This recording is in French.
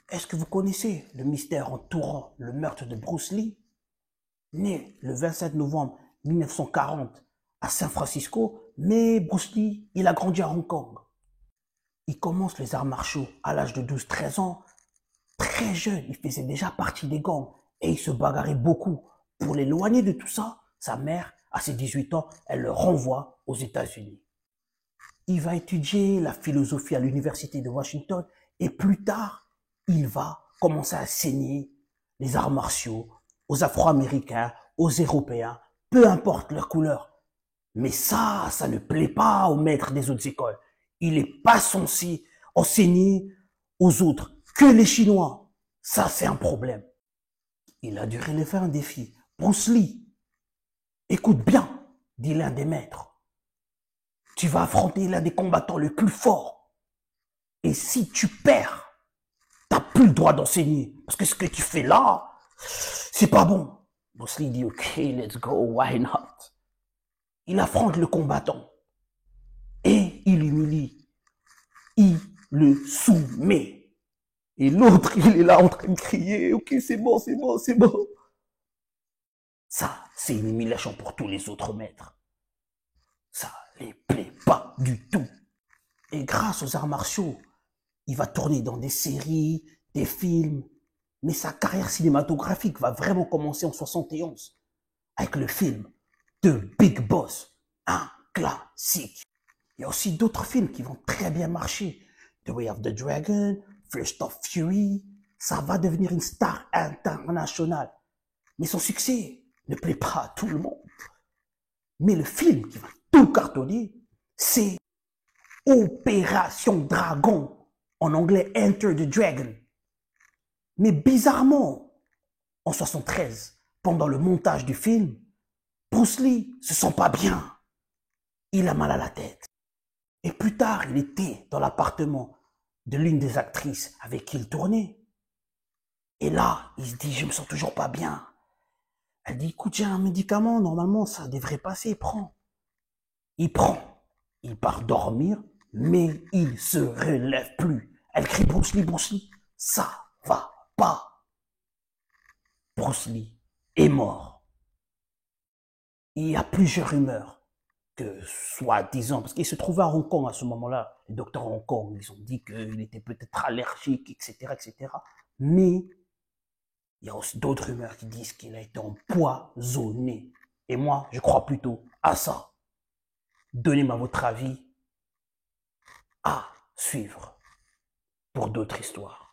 Est-ce que vous connaissez le mystère entourant le meurtre de Bruce Lee? Né le 27 novembre 1940 à San Francisco, mais Bruce Lee, il a grandi à Hong Kong. Il commence les arts martiaux à l'âge de 12-13 ans. Très jeune, il faisait déjà partie des gangs et il se bagarrait beaucoup. Pour l'éloigner de tout ça, sa mère, à ses 18 ans, elle le renvoie aux États-Unis. Il va étudier la philosophie à l'université de Washington et plus tard, il va commencer à enseigner les arts martiaux aux Afro-Américains, aux Européens, peu importe leur couleur. Mais ça ne plaît pas aux maîtres des autres écoles. Il n'est pas censé enseigner aux autres que les Chinois. Ça, c'est un problème. Il a dû relever un défi. Bruce Lee, écoute bien, dit l'un des maîtres. Tu vas affronter l'un des combattants les plus forts. Et si tu perds, t'as plus le droit d'enseigner. Parce que ce que tu fais là, c'est pas bon. Bruce Lee dit, ok, let's go, why not? Il affronte le combattant. Et il l'humilie. Il le soumet. Et l'autre, il est là en train de crier, ok, c'est bon, c'est bon, c'est bon. Ça, c'est une humiliation pour tous les autres maîtres. Ça les plaît pas du tout. Et grâce aux arts martiaux, il va tourner dans des séries, des films, mais sa carrière cinématographique va vraiment commencer en 71 avec le film The Big Boss, un classique. Il y a aussi d'autres films qui vont très bien marcher. The Way of the Dragon, Fist of Fury, ça va devenir une star internationale. Mais son succès ne plaît pas à tout le monde. Mais le film qui va tout cartonner, c'est Opération Dragon, en anglais Enter the Dragon. Mais bizarrement, en 73, pendant le montage du film, Bruce Lee se sent pas bien. Il a mal à la tête. Et plus tard, il était dans l'appartement de l'une des actrices avec qui il tournait. Et là, il se dit, je me sens toujours pas bien. Elle dit, écoute, j'ai un médicament, normalement, ça devrait passer, prends. Il prend. Il part dormir, mais il se relève plus. Elle crie, Bruce Lee, ça va pas. Bruce Lee est mort. Il y a plusieurs rumeurs que, soi-disant, parce qu'il se trouvait à Hong Kong à ce moment-là, les docteurs Hong Kong, ils ont dit qu'il était peut-être allergique, etc., etc. Mais il y a aussi d'autres rumeurs qui disent qu'il a été empoisonné. Et moi, je crois plutôt à ça. Donnez-moi votre avis à suivre pour d'autres histoires.